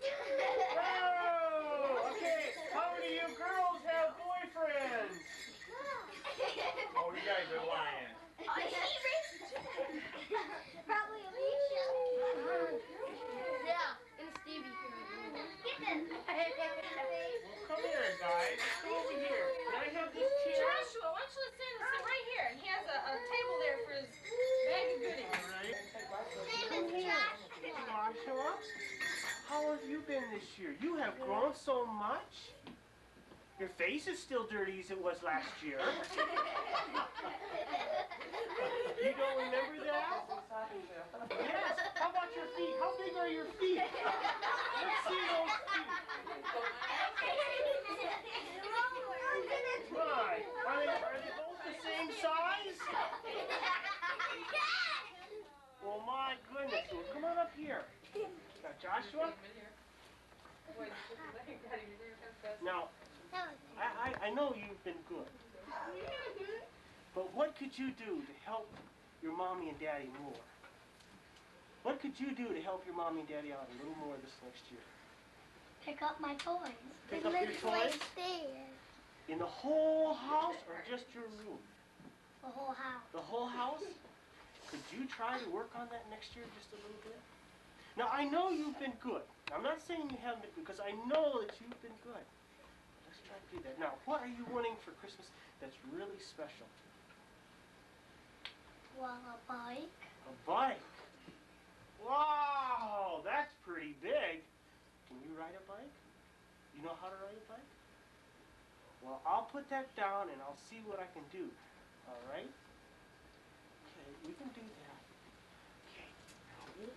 Oh, okay. How many of you girls have boyfriends? Oh, you guys are lying. Probably Alicia. Yeah, and Stevie. Get this. Well, come here, guys. Come over here. Can I have this chair? Joshua, why don't you sit right here? And he has a table there for his bag of goodies. Come here, Joshua. How have you been this year? You have grown so much. Your face is still dirty as it was last year. You don't remember that? Yes. How about your feet? How big are your feet? Let's see those feet. Right. Are they both the same size? Well, my goodness. Well, come on up here. Now, Joshua. Now, I know you've been good. But what could you do to help your mommy and daddy more? What could you do to help your mommy and daddy out a little more this next year? Pick up my toys. Pick up your toys? In the whole house or just your room? The whole house. The whole house? Could you try to work on that next year just a little bit? Now, I know you've been good. I'm not saying you haven't been good, because I know that you've been good. Let's try to do that. Now, what are you wanting for Christmas that's really special? Well, a bike. A bike? Wow, that's pretty big. Can you ride a bike? You know how to ride a bike? Well, I'll put that down and I'll see what I can do. All right? Okay, we can do that. Okay.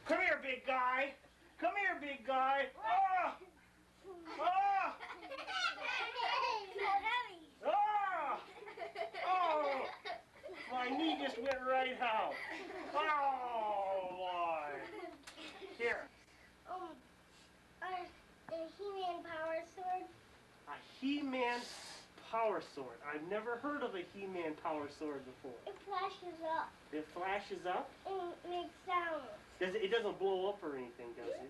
Come here, big guy. Come here, big guy. Ah! Ah! So heavy. Ah! Oh! My knee just went right out. Oh, boy. Here. A He-Man power sword. A He-Man power sword. I've never heard of a He-Man power sword before. It flashes up. It flashes up? And makes sounds. It doesn't blow up or anything, does it?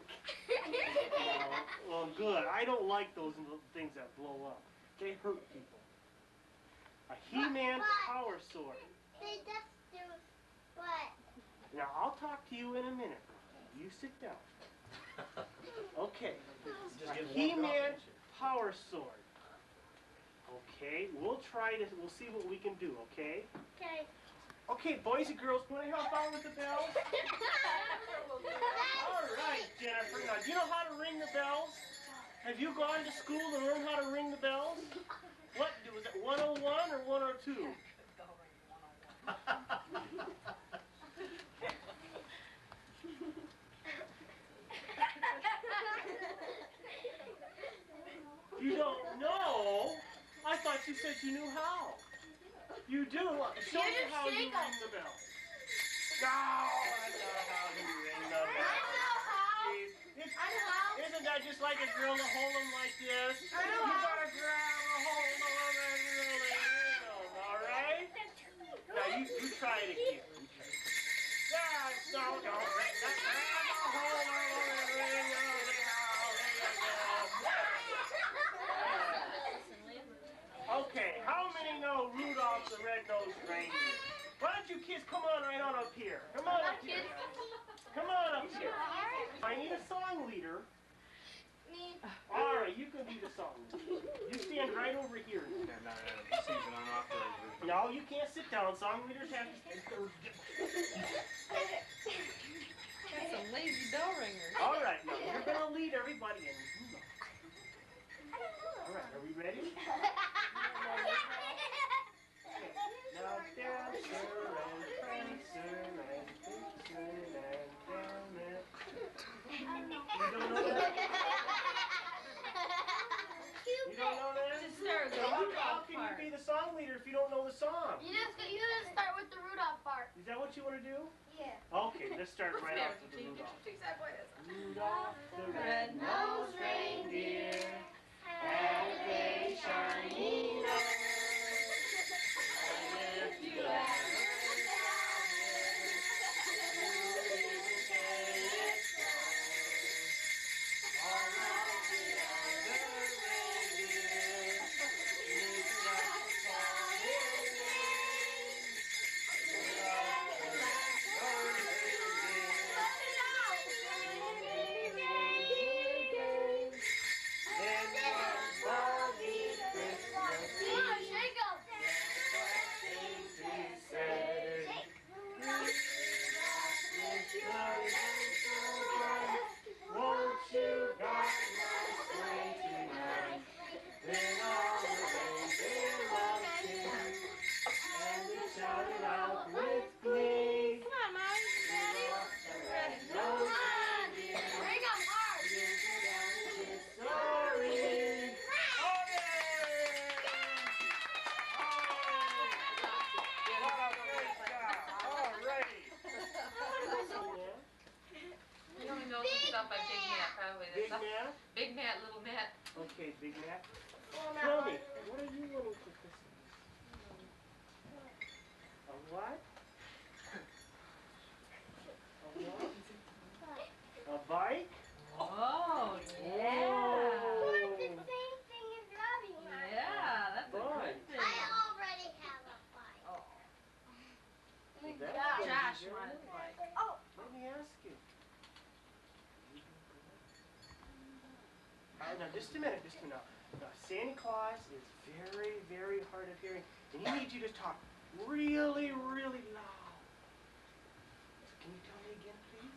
Well, good. I don't like those things that blow up. They hurt people. A He-Man power sword. They just do what? Now, I'll talk to you in a minute. You sit down. Okay. A He-Man power sword. Okay, we'll see what we can do, okay? Okay. Okay, boys and girls, want to help out with the bells? All right, Jennifer. Now, do you know how to ring the bells? Have you gone to school to learn how to ring the bells? What, was it 101 or 102? You don't know? I thought you said you knew how. You do? Show me how you ring the bell. No, I know how you ring the bell. I know how. Isn't that just like a girl to hold them like this? I know you how. gotta grab a hold of them and really ring them, all right? Now you try it again. Yeah, no, grab a hold of them and ring them. Okay, how many know Rudolph the Red-Nosed Reindeer? Why don't you kids come on right on up here? Come on up here. Come on up here. I need a song leader. Me. All right, you can be the song leader. You stand right over here. No, you can't sit down. Song leaders have to stand. That's a lazy bell ringer. All right, now you're going to lead everybody in Rudolph. All right, are we ready? Now Dancer and Prancer and Vixen and Comet. You don't know that? You don't know that? Just start with the How Rudolph can part. you be the song leader if you don't know the song? You just start with the Rudolph part. Is that what you want to do? Yeah. Okay, let's start right off with the Rudolph. Rudolph the red-nosed reindeer had a very shiny nose. And if you ever down it, you can say it so. All right. out by Big Matt, probably. Big Matt? Big Matt, little Matt. Okay, Big Matt. Well, not Tell me, one. what are you wanting for Christmas? A what? A what? A bike? Oh, It's the same thing as Robbie had. Yeah, that's a Fun. good thing. I already have a bike. Oh. That's Josh. gonna be Josh very wanted nice. a bike. Oh, Let me ask you. Now, just a minute, Now, Santa Claus is very, very hard of hearing, and he needs you to talk really, really loud. Can you tell me again, please?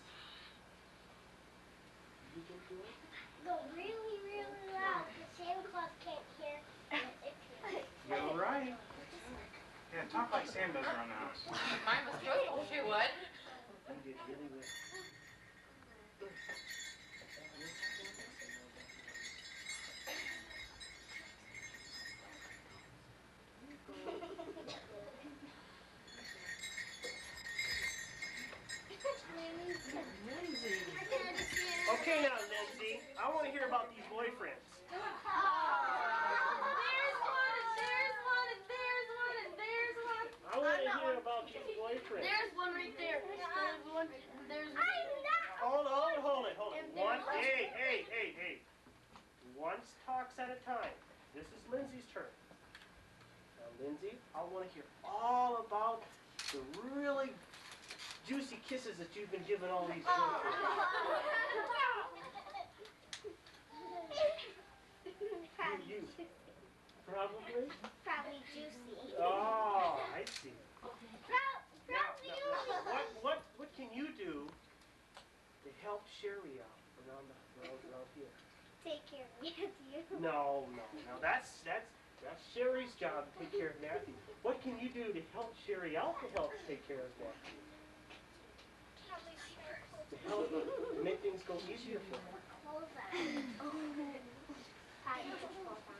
You can do it? go really, really loud. Santa Claus can't hear. You're right. Yeah, talk like Sam does around the house. Mine was truthful, she would. You did really well. Okay now, Lindsay, I want to hear about these boyfriends. There's one, and there's one, and there's one, and there's one. I want to hear about these boyfriends. There's one right there. There's one. There's one. Hold it. One, hey. Once talks at a time. This is Lindsay's turn. Now, Lindsay, I want to hear all about the really juicy kisses that you've been giving all these boyfriends. You. Probably? Probably juicy. Oh, I see. Probably What can you do to help Sherry out around here? take care of Matthew. No. That's Sherry's job to take care of Matthew. What can you do to help Sherry out to help take care of Matthew? To help to make things go easier for her. Clothes on. Probably put clothes on.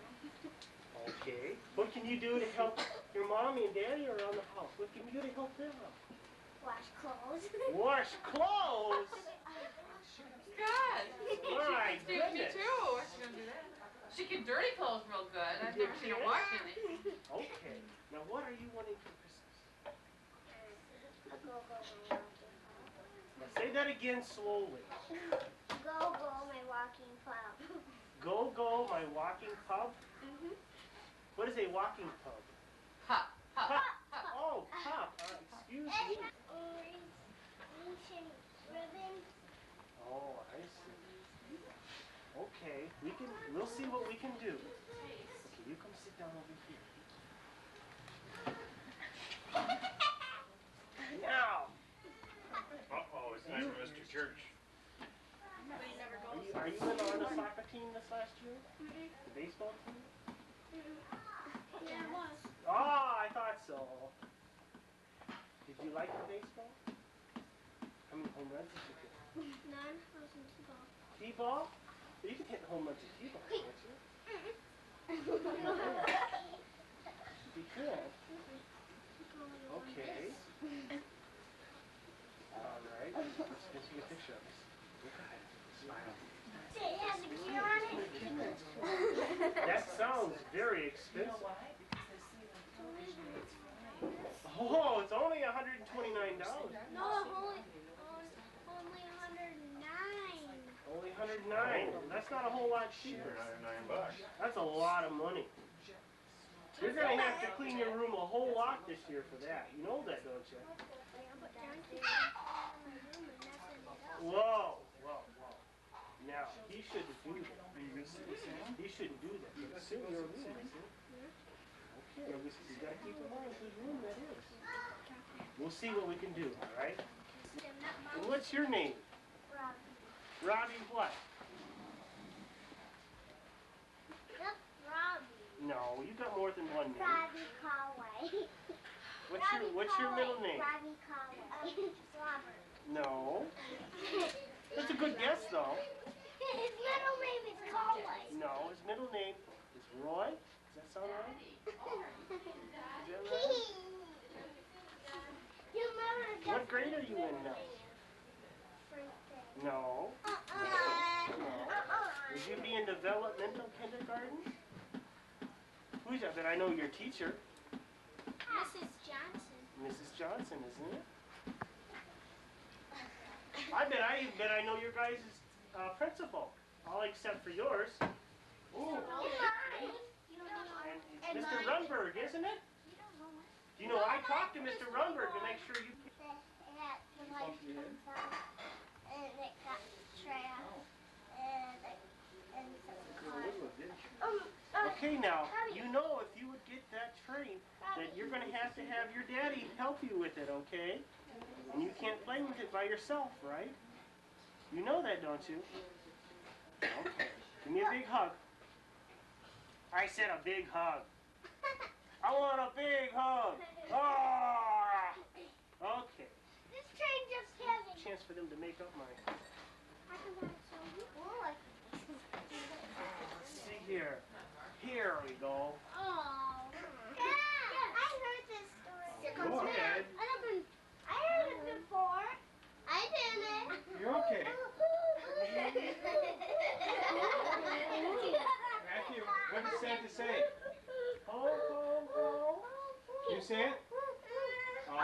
Okay. What can you do to help your mommy and daddy around the house? What can you do to help them out? Wash clothes. Wash clothes? God. My Me goodness. too. What's she gonna do that? She can dirty clothes real good. I've never seen her wash any. Okay. Now what are you wanting for Christmas? Now say that again slowly. Go, my walking club. Go, my walking pub? What is a walking pub? Hop. Oh, pub. Excuse me. Ancient ribbon. Oh, I see. Okay, we'll see what we can do. Okay, you come sit down over here. Now, Uh-oh, it's time for Mr. Church. are you in on the soccer team this last year? The baseball team? Yeah, it was. Oh, I thought so. Did you like the baseball? How many home runs did you get? None. I was in t-ball. T-ball? You can hit home runs with T-ball, can't you? You can. Okay. All right. Let's get you a picture of this. Smile. It has a gear on it. That sounds very expensive. Oh, it's only $129. No, only 109. Only $109. That's not a whole lot cheaper. $9. That's a lot of money. You're gonna have to clean your room a whole lot this year for that. You know that, don't you? Whoa. Now, he shouldn't do that. He shouldn't do that. It's in your room, see? Okay, you gotta keep in mind whose room that is. We'll see what we can do, all right? And what's your name? Robbie what? Just Robbie. No, you got more than one name. Robbie Conway. What's your middle name? Robbie Conway. Robert. No. That's a good guess, though. His middle name is Conway. No, his middle name is Roy. Does that sound right? Is that right? You remember What grade are you in now? No. Would you be in developmental kindergarten? Who's that? But I know your teacher. Mrs. Johnson. Mrs. Johnson, isn't it? I bet I know your guys' principal. All except for yours. Ooh. And it's Mr. Runberg, isn't it? You know, I talked to Mr. Runberg to make sure you. And it got trash. Okay, now, you know if you would get that train, that you're going to have your daddy help you with it, okay? And you can't play with it by yourself, right? You know that, don't you? Okay. Give me a big hug. I said a big hug. I want a big hug. Oh! Okay. This train just having. Chance for them to make up my. Let's see here. Here we go. Oh. Yeah, I heard this story. Go ahead. I heard it before. I didn't. You're okay. Matthew, what did Santa say? Ho, ho, ho. You say it? Oh,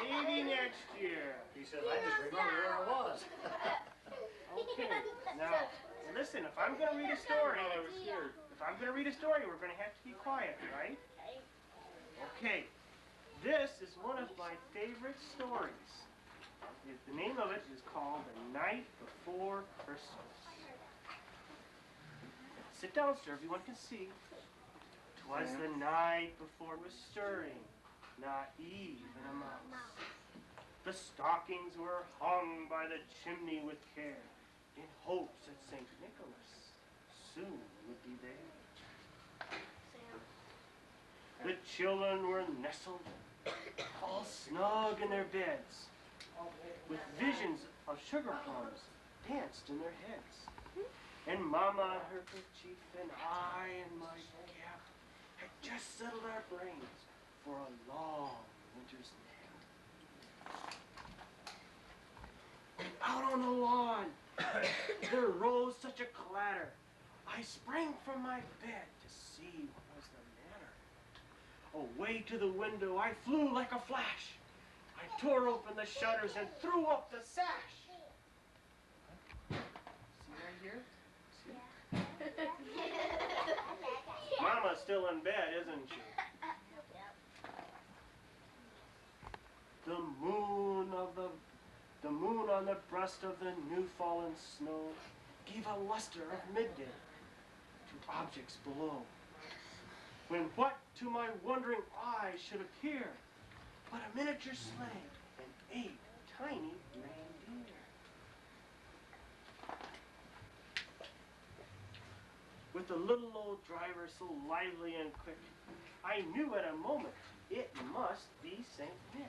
Maybe next year. He says, I just remember where I was. Okay. Now, listen, if I'm going to read a story, I was scared. we're going to have to be quiet, right? Okay. This is one of my favorite stories. The name of it is called The Night Before Christmas. Sit down, sir, everyone can see. 'Twas the night before it was stirring, not even a mouse. The stockings were hung by the chimney with care, in hopes that St. Nicholas soon would be there. The children were nestled all snug in their beds, with visions of sugar plums danced in their heads. And Mama, her kerchief, and I in my cap had just settled our brains for a long winter's nap. And out on the lawn, there rose such a clatter. I sprang from my bed to see what was the matter. Away to the window, I flew like a flash. I tore open the shutters and threw up the sash. See right here? Mama's still in bed, isn't she? The moon on the breast of the new fallen snow gave a luster of midday to objects below. When what to my wondering eyes should appear but a miniature sleigh and 8 tiny reindeer. With the little old driver so lively and quick, I knew at a moment it must be St. Nick.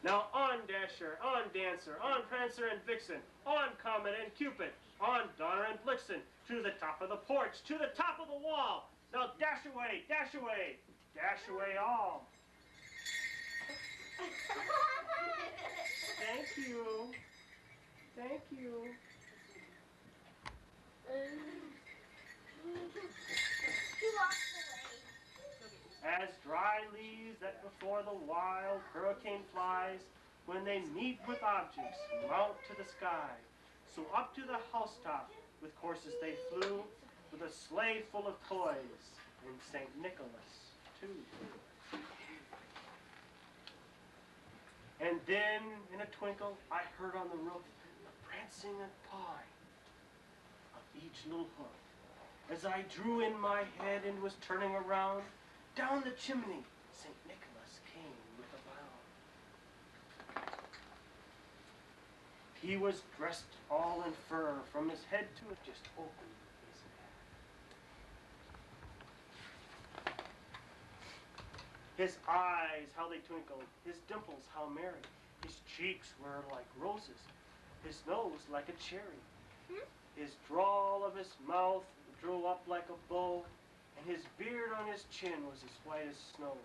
Now on Dasher, on Dancer, on Prancer and Vixen, on Comet and Cupid, on Donner and Blitzen, to the top of the porch, to the top of the wall. Now dash away, dash away, dash away all. Thank you. Thank you. As dry leaves that before the wild hurricane flies, when they meet with objects, mount to the sky. So up to the housetop with courses they flew, with a sleigh full of toys, and St. Nicholas, too. And then, in a twinkle, I heard on the roof the prancing and pawing of each little hoof. As I drew in my head and was turning around, down the chimney, St. Nicholas came with a bound. He was dressed all in fur, from his head to it, just opened his head. His eyes, how they twinkled, his dimples, how merry. His cheeks were like roses, his nose like a cherry. His drawl of his mouth drew up like a bow, and his beard on his chin was as white as snow.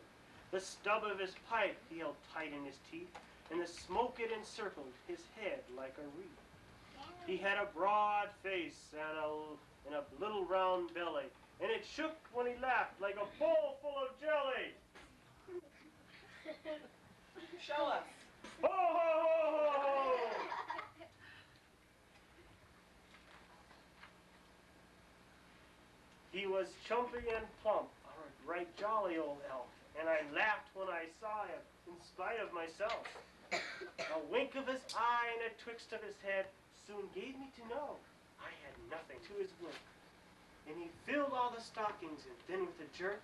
The stub of his pipe he held tight in his teeth, and the smoke it encircled his head like a wreath. He had a broad face and a little round belly, and it shook when he laughed like a bowl full of jelly. Show us. Ho, ho, ho, ho, ho! He was chumpy and plump, a right jolly old elf, and I laughed when I saw him, in spite of myself. A wink of his eye and a twixt of his head soon gave me to know I had nothing to his wink. And he filled all the stockings, and then with a jerk,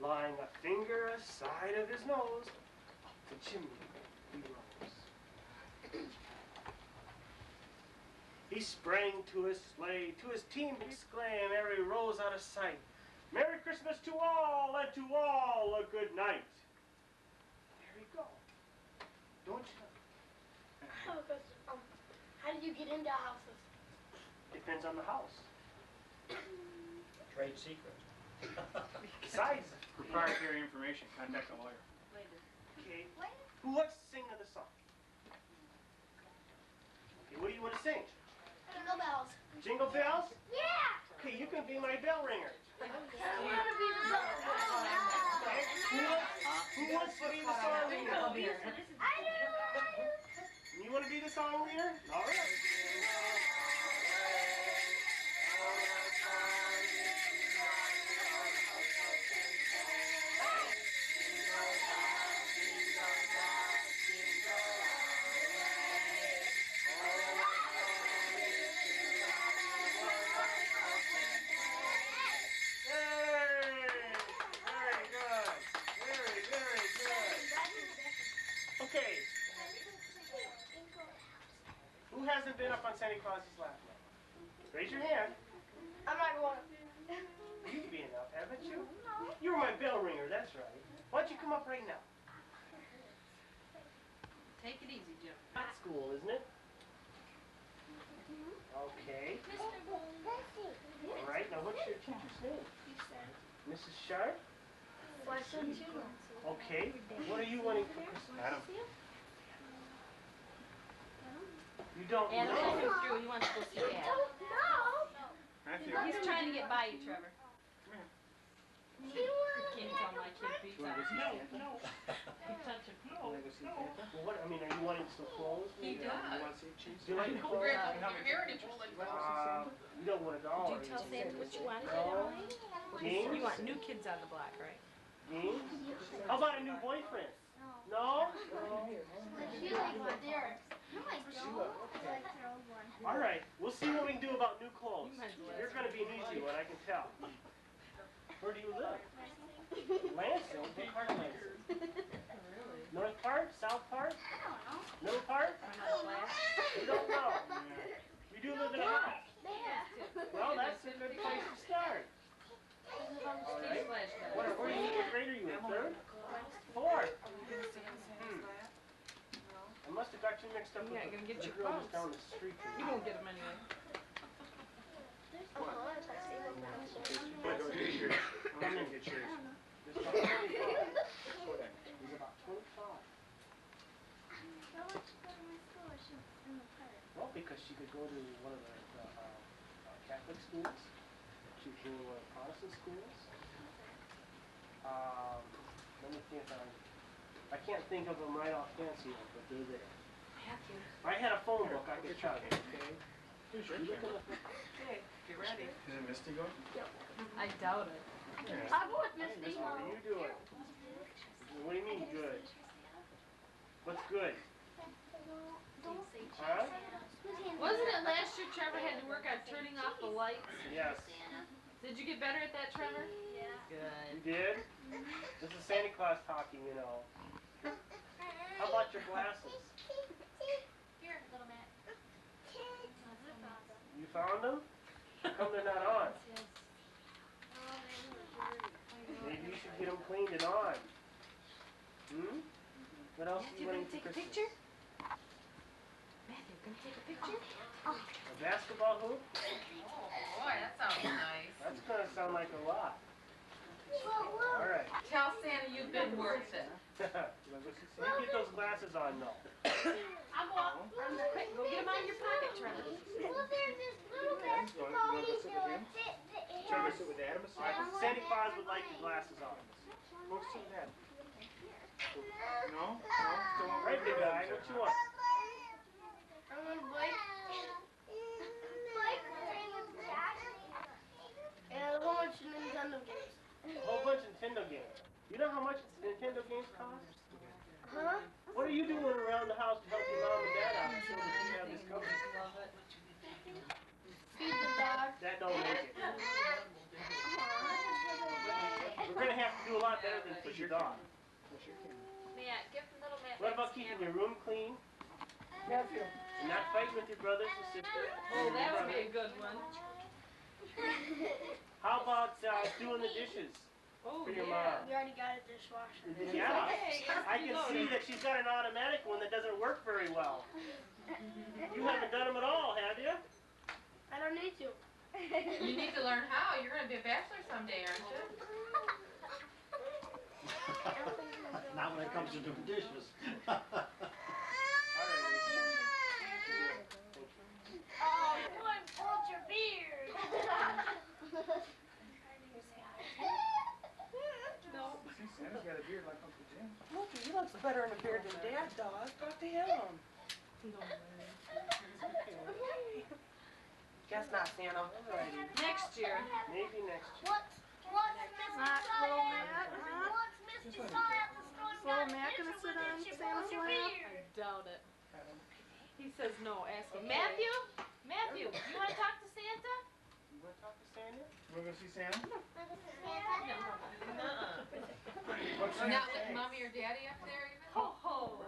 lying a finger aside of his nose, up the chimney he rose. He sprang to his sleigh, to his team exclaim, ere he rose out of sight, Merry Christmas to all, and to all a good night. There you go. Don't you? I have a question. How do you get into houses? Depends on the house. Trade secret. Besides, Proprietary information, contact a lawyer. okay, who wants to sing the song? Okay, what do you want to sing? Jingle bells. Jingle bells? Yeah! Okay, you can be my bell ringer. I want to be the bell ringer. Okay, who wants to be the song leader? I do! You want to be the song leader? All right. Okay, who hasn't been up on Santa Claus's lap yet? Raise your hand. I'm not going. You've been up, haven't you? You were my bell ringer, that's right. Why don't you come up right now? Take it easy, Jim. At school, isn't it? Okay. All right, now what's your teacher's name? Mrs. Sharp? Okay. What are you wanting for Christmas? Adam. You don't Adam know. came through. He wants to go see Dad. Matthew. He's trying to get by you, Trevor. Come here. Can't tell my kid beats out. No. Keep touching. Well, what, I mean, are you wanting some clothes? He maybe? does. You want to see cheese? Do you like clothes? Heritage will let You don't want a dollar. Did you tell Santa what you wanted? No. Games? You want new kids on the block, right? Games? How about a new boyfriend? No? She likes my Derek. No, I don't. I like her old one. All right, we'll see what we can do about new clothes. You might as well You're going to be an easy one, I can tell. Where do you live? Lansing? What part of Lansing? North part? South part? Middle part? You don't know. You do live in a house. Well, that's a good place to start. All right. What grade are you in? Third? Fourth? I must have got you mixed up You're with not gonna get the your girl that's clothes. down the street from You you. won't get them anyway. Go get yours. I'm gonna get yours. There's about 25. There's about 25. Well, because she could go to one of the Catholic schools. She could go to Protestant schools. Let me think I can't think of them right off fancy, but they're there. If I had a phone book, I could tell you, okay? You look in the- Okay, get ready. Is it Misty going? I doubt it. I'll go with Misty. How are you doing? What do you mean, good? What's good? Huh? Wasn't it last year Trevor had to work on turning off the lights? Yes. Did you get better at that, Trevor? Good. You did? This is Santa Claus talking, you know. How about your glasses? Here, little Matt. You found them? How come they're not on? Maybe you should get them cleaned and on. Hmm? What else do you want to take a picture? Matthew, gonna take a picture? A basketball hoop? Boy, that sounds nice. That's gonna sound like a lot. All right. Tell Santa you've been working. worth it. You wanna go see You Santa? get those glasses on, no. I'll go up. Quick, go get them out of your pocket, Trevor. Well, there's this little You wanna go basketball sit with him? it Try to has sit with Adam or All right, something? Santa Claus would like your glasses on. Go sit with Adam. No? No? Don't want Right, big guy, what you want? I want Blake. Blake playing with Jack. And a whole bunch of Nintendo games. A whole bunch of Nintendo games. You know how much Nintendo games cost? Huh? What are you doing around the house to help your mom and dad out so that you have this covered? Feed the dog. That don't make it. We're gonna have to do a lot better than feed your dog. Matt, give little Matt. What about keeping your room clean Nephew. and not fighting with your brothers and sisters? Oh, that would be a good one. How about doing the dishes Oh, for your yeah. mom? We already got a dishwasher. Yeah, Hey, I can see that she's got an automatic one that doesn't work very well. You haven't done them at all, have you? I don't need to. You need to learn how. You're gonna be a bachelor someday, aren't you? Not when it comes to doing dishes. All right, Oh, boy, hold your beard. See, Santa's got a beard like Uncle Jim. Look, he looks better in a beard than Dad does. Talk to him. Guess not, Santa. Alrighty. Next year. maybe next year. What's Mr. Not Saw little at Matt, the- huh? What's Mr. Saw at the store? Is little Matt gonna sit on Santa's lap? I doubt it. He says no, ask him. Matthew? Matthew, you wanna talk to Santa? You want to talk to Santa? You wanna go see Santa? Not with mommy or daddy up there even? Ho ho.